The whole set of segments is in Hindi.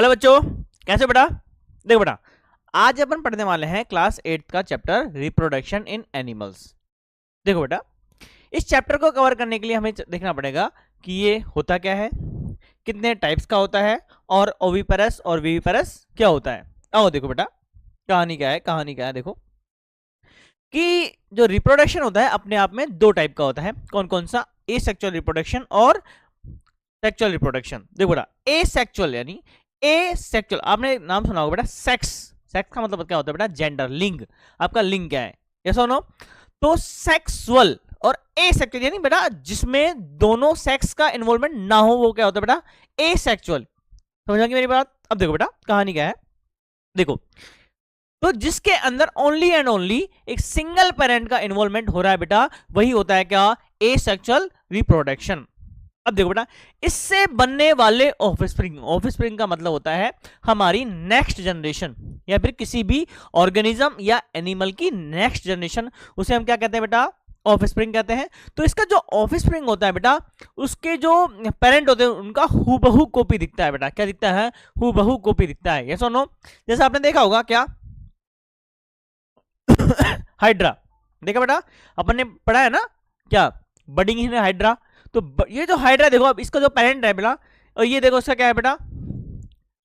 हेलो बच्चों, कैसे बेटा? देखो बेटा, आज अपन पढ़ने वाले हैं क्लास 8 का चैप्टर रिप्रोडक्शन इन एनिमल्स। देखो बेटा, इस चैप्टर को कवर करने के लिए हमें देखना पड़ेगा कि ये होता क्या है, कितने टाइप्स का होता है और ओविपेरस और विविपेरस क्या होता है। आओ देखो बेटा, कहानी क्या है, कहानी क्या है। देखो कि जो रिप्रोडक्शन होता है अपने आप में दो टाइप का होता है। कौन कौन सा? एसेक्सुअल रिप्रोडक्शन और सेक्सुअल रिप्रोडक्शन। देखो बेटा, एसेक्सुअल यानी एसेक्सुअल, आपने नाम सुना होगा बेटा, सेक्स। सेक्स का मतलब क्या होता है बेटा? जेंडर, लिंग। आपका लिंग क्या है, यस और नो? तो सेक्सुअल और एसेक्सुअल यानी बेटा जिसमें दोनों सेक्स का इन्वॉल्वमेंट ना हो, वो क्या होता है बेटा? एसेक्सुअल। समझ गई मेरी बात? अब देखो बेटा, कहानी क्या है। देखो, तो जिसके अंदर ओनली एंड ओनली एक सिंगल पेरेंट का इन्वॉल्वमेंट हो रहा है बेटा, वही होता है क्या? Asexual reproduction. अब देखो बेटा, इससे बनने वाले ऑफस्प्रिंग, ऑफस्प्रिंग का मतलब होता है हमारी नेक्स्ट जनरेशन या फिर किसी भी ऑर्गेनिज्म या एनिमल की नेक्स्ट जनरेशन, उसे हम क्या कहते हैं बेटा? ऑफस्प्रिंग कहते हैं। तो इसका जो ऑफस्प्रिंग होता है बेटा, उसके जो पेरेंट होते हैं उनका हूबहू कॉपी दिखता है बेटा। क्या दिखता है? हूबहू कॉपी दिखता है, यस और नो? जैसे आपने देखा होगा क्या, हाइड्रा देखा बेटा, अपन ने पढ़ा है ना क्या, बडिंग इन हाइड्रा। तो ये जो हाइड्रा देखो, अब इसका जो पेरेंट है बेटा, और ये देखो इसका क्या है बेटा?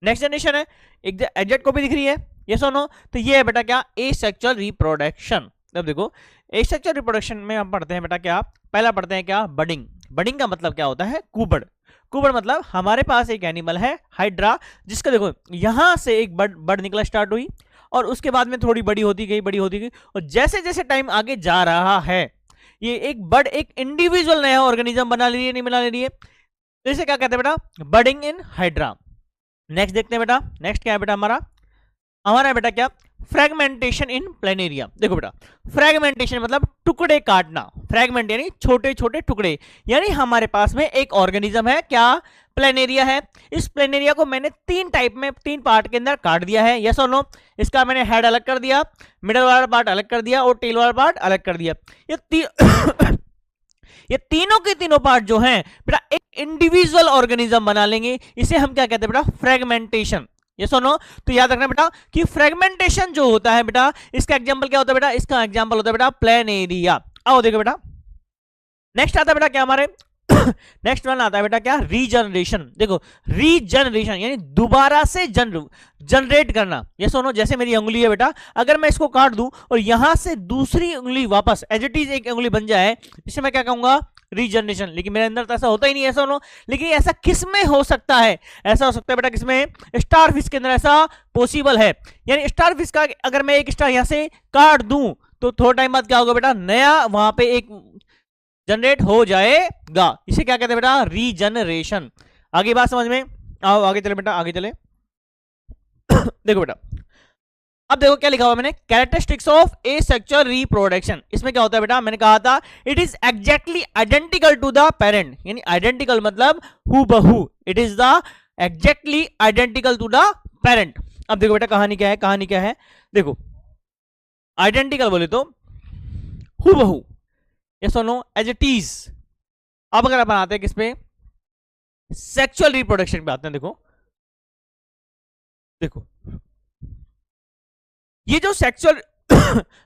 नेक्स्ट जनरेशन है। एक एग्जैक्ट कॉपी दिख रही है, यस और नो? तो ये है बेटा क्या? Asexual reproduction. अब देखो, एसेक्सुअल रिप्रोडक्शन में हम पढ़ते हैं बेटा क्या? पहला पढ़ते हैं क्या? बडिंग। बडिंग का मतलब क्या होता है? कुबड़। कुबड़ मतलब हमारे पास एक एनिमल है हाइड्रा, जिसका देखो यहां से एक बड निकला स्टार्ट हुई और उसके बाद में थोड़ी बड़ी होती गई, बड़ी होती गई, और जैसे जैसे टाइम आगे जा रहा है ये एक बर्ड एक इंडिविजुअल नया ऑर्गेनिज्म बना ले रही है, नहीं बना ले रही है। तो इसे क्या कहते हैं बेटा? बर्डिंग इन हाइड्रा। नेक्स्ट देखते हैं बेटा, नेक्स्ट क्या है बेटा हमारा? हमारा है बेटा क्या? फ्रेगमेंटेशन इन प्लेनेरिया। देखो बेटा, फ्रेगमेंटेशन मतलब टुकड़े काटना। फ्रेगमेंट यानी छोटे छोटे टुकड़े। यानी हमारे पास में एक ऑर्गेनिज्म है क्या? प्लेनेरिया है। इस प्लेनेरिया को मैंने तीन टाइप में, तीन पार्ट के अंदर काट दिया है, यस और नो? इसका मैंने हेड अलग कर दिया, मिडल वाला पार्ट अलग कर दिया और टेल वाला पार्ट अलग कर दिया। ये तीनों के तीनों पार्ट जो हैं बेटा एक इंडिविजुअल ऑर्गेनिज्म बना लेंगे। इसे हम क्या कहते हैं बेटा? फ्रेगमेंटेशन, ये सुनो। तो याद रखना बेटा कि फ्रेगमेंटेशन जो होता है बेटा, इसका एग्जांपल क्या होता है बेटा? इसका एग्जांपल होता है बेटा प्लेनेरिया। आओ देखो बेटा, नेक्स्ट आता है बेटा क्या हमारे? नेक्स्ट वन आता है बेटा क्या? रीजनरेशन। देखो, रीजनरेशन यानी दोबारा से जनरेट करना। ये सुनो, जैसे मेरी उंगली है बेटा, अगर मैं इसको काट दूं और यहां से दूसरी उंगली वापस एज इट इज एक उंगली बन जाए, इसे मैं क्या कहूंगा? रीजनरेशन। लेकिन मेरे अंदर तो ऐसा होता ही नहीं है, ऐसा सुनो। लेकिन ऐसा किस में हो सकता है? ऐसा हो सकता है बेटा किसमें? स्टारफिश के अंदर ऐसा पॉसिबल है। यानी स्टारफिश का अगर मैं एक स्टार यहां से काट दूं तो थोड़ा टाइम बाद क्या होगा बेटा? नया वहां पे एक जनरेट हो जाएगा। इसे क्या कहते हैं बेटा? रीजनरेशन। आगे बात समझ में? आओ आगे चले बेटा, आगे चले। देखो बेटा, अब देखो क्या लिखा हुआ मैंने? Characteristics of asexual reproduction. इसमें क्या होता है बेटा? मैंने कहा था it is exactly identical to the parent. यानी आइडेंटिकल मतलब हूबहू, it is the exactly identical to the parent. अब देखो बेटा, कहानी क्या है, कहानी क्या है? देखो, आइडेंटिकल बोले तो हूबहू, यस और नो? As it is. अब अगर अपन आते हैं किस पे? सेक्सुअल रिप्रोडक्शन पे आते हैं। देखो देखो, ये जो सेक्सुअल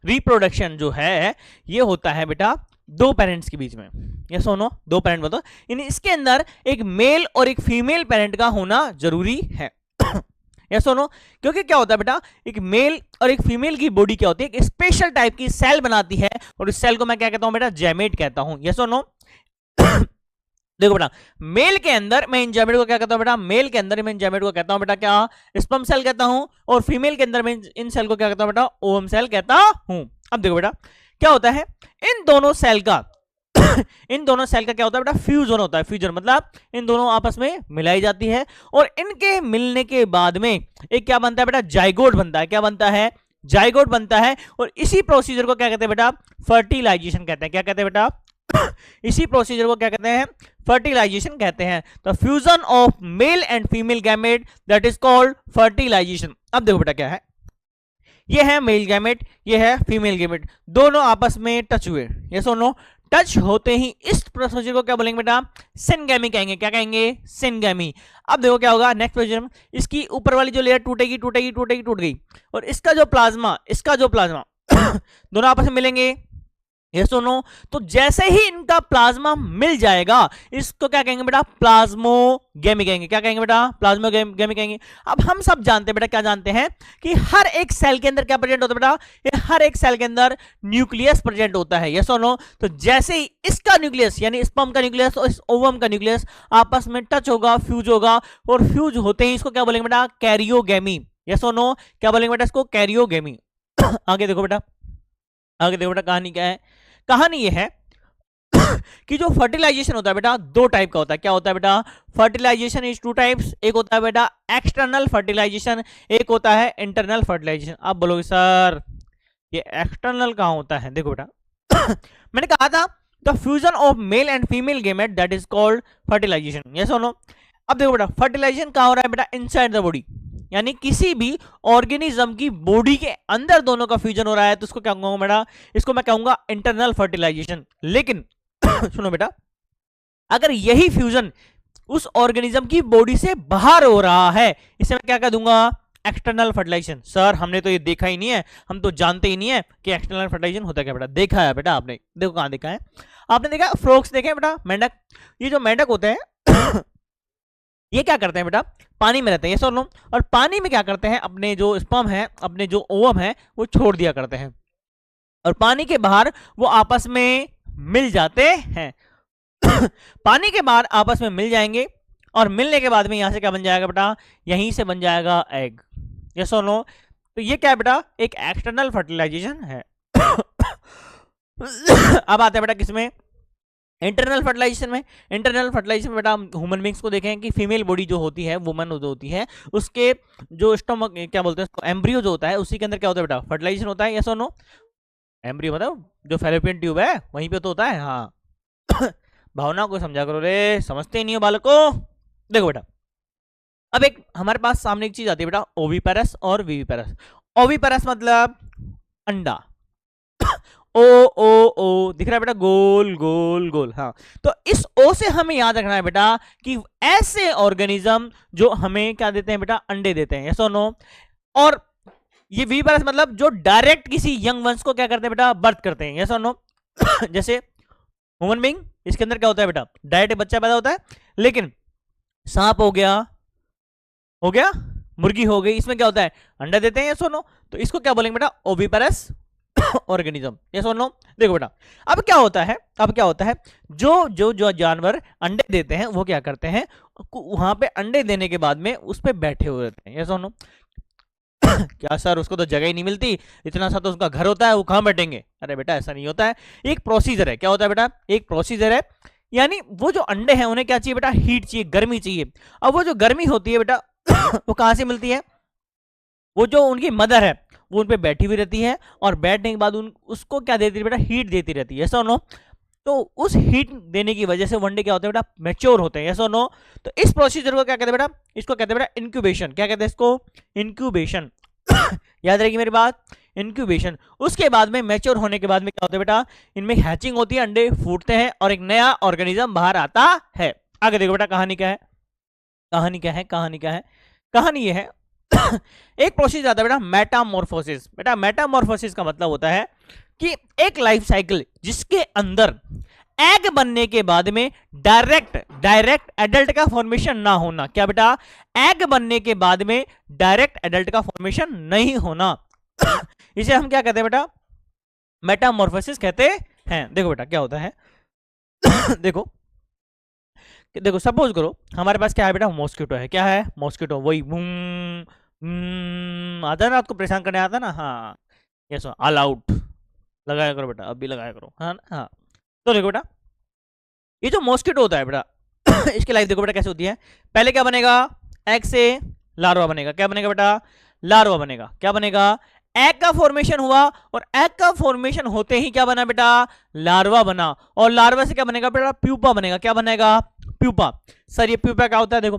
रिप्रोडक्शन जो है ये होता है बेटा दो पेरेंट्स के बीच में, यस और नो? दो पेरेंट बताओ, यानी इसके अंदर एक मेल और एक फीमेल पेरेंट का होना जरूरी है। यस और नो? क्योंकि क्या होता है बेटा, एक मेल और एक फीमेल की बॉडी क्या होती है? एक स्पेशल टाइप की सेल बनाती है और इस सेल को मैं क्या कहता हूं बेटा? जैमेट कहता हूं, यस और नो? देखो बेटा, मेल के अंदर मैं इन जैमेट को क्या कहता हूं बेटा? मेल के अंदर मैं इन जैमेट को कहता हूं बेटा क्या? स्पर्म सेल कहता हूं। और फीमेल के अंदर मैं इन सेल को क्या कहता हूं बेटा? ओवम सेल कहता हूं। अब देखो बेटा, क्या होता है इन दोनों सेल का इन दोनों सेल का क्या होता है बेटा? फ्यूजन होता है। फ्यूजन मतलब इन दोनों आपस में मिलाई जाती है और इनके मिलने के बाद में एक क्या बनता है बेटा? जाइगोट बनता है। क्या बनता है? जाइगोट बनता है। और इसी प्रोसीजर को क्या कहते हैं बेटा? फर्टिलाइजेशन कहते हैं। क्या कहते हैं बेटा? इसी प्रोसीजर को क्या कहते हैं? फर्टिलाइजेशन कहते हैं। तो fusion of male and female gamete, that is called fertilisation. अब देखो बेटा क्या है, ये है मेल गैमेट, ये है फीमेल गैमेट, दोनों आपस में टच हुए, ये सुनो, टच होते ही इस प्रोसीजर को क्या बोलेंगे बेटा, सिनगैमी कहेंगे। क्या कहेंगे, सिनगैमी। अब देखो क्या होगा नेक्स्ट प्रोसीजर में, इसकी ऊपर वाली जो लेयर टूटेगी टूटेगी टूटेगी टूट गई, और इसका जो प्लाज्मा दोनों आपस में मिलेंगे, ये सुनो। तो जैसे ही इनका प्लाज्मा मिल जाएगा, इसको क्या कहेंगे बेटा, प्लाज्मोगेमी कहेंगे। क्या कहेंगे बेटा, प्लाज्मोगेमी कहेंगे। अब हम सब जानते हैं बेटा, क्या जानते हैं कि हर एक सेल के अंदर क्या प्रेजेंट होता है बेटा, ये हर एक सेल के अंदर न्यूक्लियस प्रेजेंट होता है, यस और नो। तो जैसे ही इसका न्यूक्लियस यानी स्पर्म का न्यूक्लियस और इस ओवम का न्यूक्लियस आपस में टच होगा, फ्यूज होगा, और फ्यूज होते ही इसको क्या बोलेंगे बेटा, कैरियोगेमी, यस और नो। क्या बोलेंगे बेटा इसको, कैरियोगेमी। आगे देखो बेटा, आगे देखो बेटा, कहानी क्या है। कहानी ये है कि जो फर्टिलाइजेशन होता है बेटा, दो टाइप का होता है। क्या होता है बेटा, फर्टिलाइजेशन इज टू टाइप्स। एक होता है बेटा एक्सटर्नल फर्टिलाइजेशन, एक होता है इंटरनल फर्टिलाइजेशन। आप बोलोगे सर ये एक्सटर्नल कहां होता है। देखो बेटा मैंने कहा था the fusion of male and female gamete that is called fertilisation, yes और नो। अब देखो बेटा फर्टिलाइजेशन कहां हो रहा है बेटा, इनसाइड द बॉडी, यानी किसी भी ऑर्गेनिज्म की बॉडी के अंदर दोनों का फ्यूजन हो रहा है, तो इसको क्या कहूंगा बेटा, इसको मैं कहूंगा इंटरनल फर्टिलाइजेशन। लेकिन सुनो बेटा, अगर यही फ्यूजन उस ऑर्गेनिज्म की बॉडी से बाहर हो रहा है, इसे मैं क्या कह दूंगा, एक्सटर्नल फर्टिलाइजेशन। सर हमने तो ये देखा ही नहीं है, हम तो जानते ही नहीं है कि एक्सटर्नल फर्टिलाइजेशन होता क्या बेटा। देखा है बेटा आपने, देखो कहां देखा है आपने, देखा फ्रॉग्स देखे बेटा, मेंढक। ये जो मेंढक होते हैं ये क्या करते हैं बेटा, पानी में रहते हैं, ये सर नो। और पानी में क्या करते हैं, अपने जो स्पर्म है, अपने जो ओवम है, वो छोड़ दिया करते हैं, और पानी के बाहर वो आपस में मिल जाते हैं पानी के बाहर आपस में मिल जाएंगे, और मिलने के बाद में यहां से क्या बन जाएगा बेटा, यहीं से बन जाएगा एग, यस और नो। तो ये क्या है बेटा, एक एक्सटर्नल फर्टिलाइजेशन है अब आते हैं बेटा किसमें, इंटरनल फर्टिलाइजेशन में। इंटरनल फर्टिलाइजेशन में बेटा हम ह्यूमन बींग्स को देखें कि फीमेल बॉडी जो होती है, वुमन जो होती है, उसके जो स्टोमक क्या बोलते हैं उसको, एम्ब्रियो जो होता है, उसी के अंदर क्या होता है बेटा, फर्टिलाइजेशन होता है, यस और नो। एम्ब्रियो मतलब जो फैलोपियन ट्यूब है वहीं पे तो होता है, हाँ भावना को समझा करो रे, समझते ही नहीं हो बालको। देखो बेटा अब एक हमारे पास सामने एक चीज आती है बेटा, ओविपेरस और विविपेरस। ओविपेरस मतलब अंडा, ओ ओ ओ दिख रहा है बेटा, गोल गोल गोल, हाँ। तो इस ओ से हमें याद रखना है बेटा कि ऐसे ऑर्गेनिज्म जो हमें क्या देते हैं बेटा, अंडे देते हैं, यस और नो। और ये विविपेरस मतलब जो डायरेक्ट किसी यंग वंश को क्या करते हैं बेटा, बर्थ करते हैं, यस और नो जैसे ह्यूमन बीइंग, इसके अंदर क्या होता है बेटा, डायरेक्ट बच्चा पैदा होता है। लेकिन सांप हो गया मुर्गी हो गई, इसमें क्या होता है, अंडा देते हैं, यस और नो। तो इसको क्या बोलेंगे बेटा, ओविपेरस ऑर्गेनिज्म, यस और नो। देखो बेटा अब क्या होता है, जो जानवर अंडे देते हैं वो क्या करते हैं, वहां पे अंडे देने के बाद में उस पे बैठे हुए रहते हैं, यस और नो क्या सर उसको तो जगह ही नहीं मिलती, इतना सा तो उसका घर होता है, वो कहां बैठेंगे। अरे बेटा ऐसा नहीं होता है, एक प्रोसीजर है। क्या होता है बेटा, एक प्रोसीजर है, यानी वो जो अंडे हैं उन्हें क्या चाहिए बेटा, हीट चाहिए, गर्मी चाहिए। अब वो जो गर्मी होती है बेटा वो कहां से मिलती है, वो जो उनकी मदर है वो उन पे बैठी हुई रहती है, और बैठने के बाद उसको क्या देती है बेटा, हीट देती रहती है, यस और नो। तो उस हीट देने की वजह से वनडे क्या होता है बेटा, मैच्योर होते हैं, यस और नो। तो इस प्रोसीजर को क्या कहते हैं बेटा, इसको कहते हैं बेटा इंक्यूबेशन। क्या कहते हैं इसको, इंक्यूबेशन याद रहेगी मेरी बात, इंक्यूबेशन। उसके बाद में मैच्योर होने के बाद में क्या होता है बेटा, इनमें हैचिंग होती है, अंडे फूटते हैं और एक नया ऑर्गेनिज्म बाहर आता है। आगे देखो बेटा कहानी क्या है, कहानी ये है एक प्रोसेस आता है बेटा मेटामॉर्फोसिस। बेटा मेटामॉर्फोसिस का मतलब होता है कि एक लाइफ साइकिल जिसके अंदर एग बनने के बाद में डायरेक्ट एडल्ट का फॉर्मेशन ना होना। क्या बेटा, एग बनने के बाद में डायरेक्ट एडल्ट का फॉर्मेशन नहीं होना इसे हम क्या कहते हैं बेटा, मेटामॉर्फोसिस कहते हैं। देखो बेटा क्या होता है देखो सपोज करो हमारे पास क्या है बेटा, मॉस्किटो है। क्या है, मॉस्किटो, वही आता है ना, आपको परेशान करने आता है ना, हाँ यस, ऑल आउट लगाया करो बेटा, अब भी लगाया करो, हाँ हाँ। तो देखो बेटा ये जो मॉस्किटो होता है बेटा इसकी लाइफ देखो बेटा कैसे होती है। पहले क्या बनेगा, एग से लार्वा बनेगा। क्या बनेगा बेटा, लार्वा बनेगा। क्या बनेगा, एग का फॉर्मेशन हुआ, और एग का फॉर्मेशन होते ही क्या बना बेटा, लार्वा बना, और लार्वा से क्या बनेगा बेटा, प्यूपा बनेगा। क्या बनेगा, प्यूपा। सर ये प्यूपा क्या होता है, देखो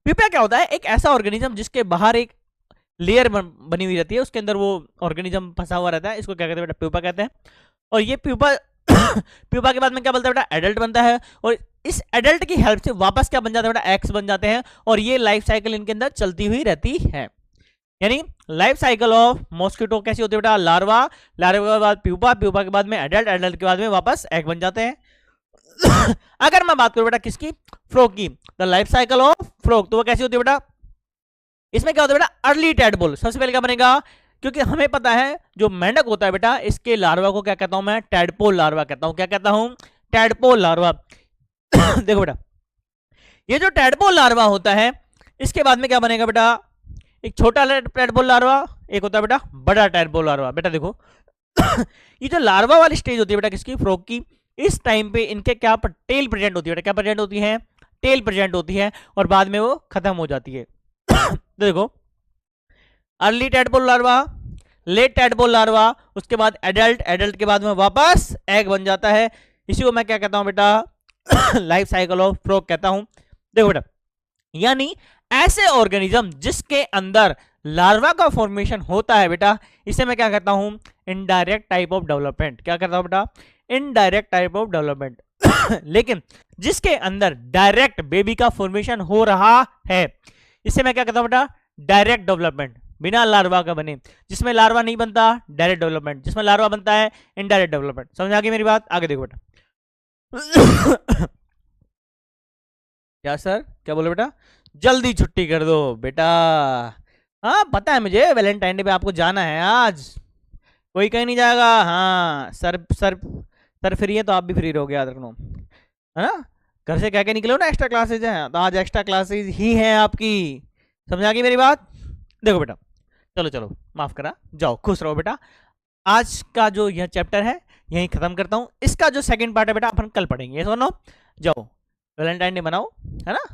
प्यूपा क्या होता है, एक ऐसा ऑर्गेनिज्म जिसके बाहर एक लेयर बनी हुई रहती है, उसके अंदर वो ऑर्गेनिज्म फंसा हुआ रहता है, इसको क्या कहते हैं बेटा, प्यूपा कहते हैं। और ये प्यूपा प्यूपा के बाद में क्या बनता है बेटा, एडल्ट बनता है, और इस एडल्ट की हेल्प से वापस क्या बन जाता है बेटा, एक्स बन जाते हैं, और ये लाइफ साइकिल इनके अंदर चलती हुई रहती है। यानी लाइफ साइकिल ऑफ मॉस्किटो कैसी होती है बेटा, लार्वा, लार्वा के बाद प्यूपा, प्यूपा के बाद में एडल्ट, एडल्ट के बाद में वापस एग बन जाते हैं। अगर मैं बात करूं बेटा किसकी, फ्रॉग की, the life cycle of frog, तो वो कैसी होती है बेटा, इसमें क्या होता है बेटा, अर्ली टैडपोल। सबसे पहले क्या बनेगा, क्योंकि हमें पता है जो मेंढक होता है बेटा, इसके लार्वा को क्या कहता हूं मैं, टैडपोल लार्वा कहता हूं। क्या कहता हूं, टैडपोल लार्वा। देखो बेटा, ये जो टैडपोल लार्वा होता है, इसके बाद में क्या बनेगा बेटा, एक छोटा टैडपोल लार्वा, एक होता है बेटा बड़ा टैडपोल लार्वा। बेटा देखो, ये जो लार्वा वाली स्टेज होती है बेटा किसकी, फ्रॉग की, इस टाइम पे इनके क्या टेल प्रेजेंट होती है बेटा, क्या प्रेजेंट होती है, टेल प्रेजेंट होती है, और बाद में वो खत्म हो जाती है। देखो, early tadpole larva, late tadpole larva, उसके बाद एडल्ट, एडल्ट के बाद में वापस एग बन जाता है। इसी को मैं क्या कहता हूं बेटा, लाइफ साइकिल ऑफ फ्रॉग कहता हूं। देखो बेटा, यानी ऐसे ऑर्गेनिज्म जिसके अंदर लार्वा का फॉर्मेशन होता है बेटा, इसे मैं क्या कहता हूं, इनडायरेक्ट टाइप ऑफ डेवलपमेंट। क्या कहता हूं बेटा, इनडायरेक्ट टाइप ऑफ डेवलपमेंट। लेकिन जिसके अंदर डायरेक्ट बेबी का फॉर्मेशन हो रहा है, इसे मैं क्या कहता हूं बेटा, डायरेक्ट डेवलपमेंट, बिना लार्वा का बने। जिसमें लार्वा नहीं बनता, डायरेक्ट डेवलपमेंट, जिसमें लार्वा बनता है, इनडायरेक्ट डेवलपमेंट। समझ आ गई मेरी बात, आगे देखो बेटा। क्या सर, क्या बोले बेटा, जल्दी छुट्टी कर दो बेटा। हाँ पता है मुझे, वैलेंटाइन डे पे आपको जाना है आज, कोई कहीं नहीं जाएगा। हाँ सर, सर फ्री है तो आप भी फ्री रहोगे, याद रखना, है ना। घर से कह के निकलो ना एक्स्ट्रा क्लासेज हैं, तो आज एक्स्ट्रा क्लासेज ही हैं आपकी। समझ आ गई मेरी बात। देखो बेटा, चलो चलो माफ करा, जाओ खुश रहो बेटा। आज का जो यह चैप्टर है यहीं खत्म करता हूँ। इसका जो सेकंड पार्ट है बेटा अपन कल पढ़ेंगे, सुनो। जाओ वैलेंटाइन डे मनाओ, है ना।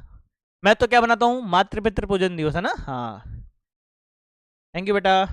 मैं तो क्या बनाता हूँ, मातृ पितृ पूजन दिवस, है ना। हाँ, थैंक यू बेटा।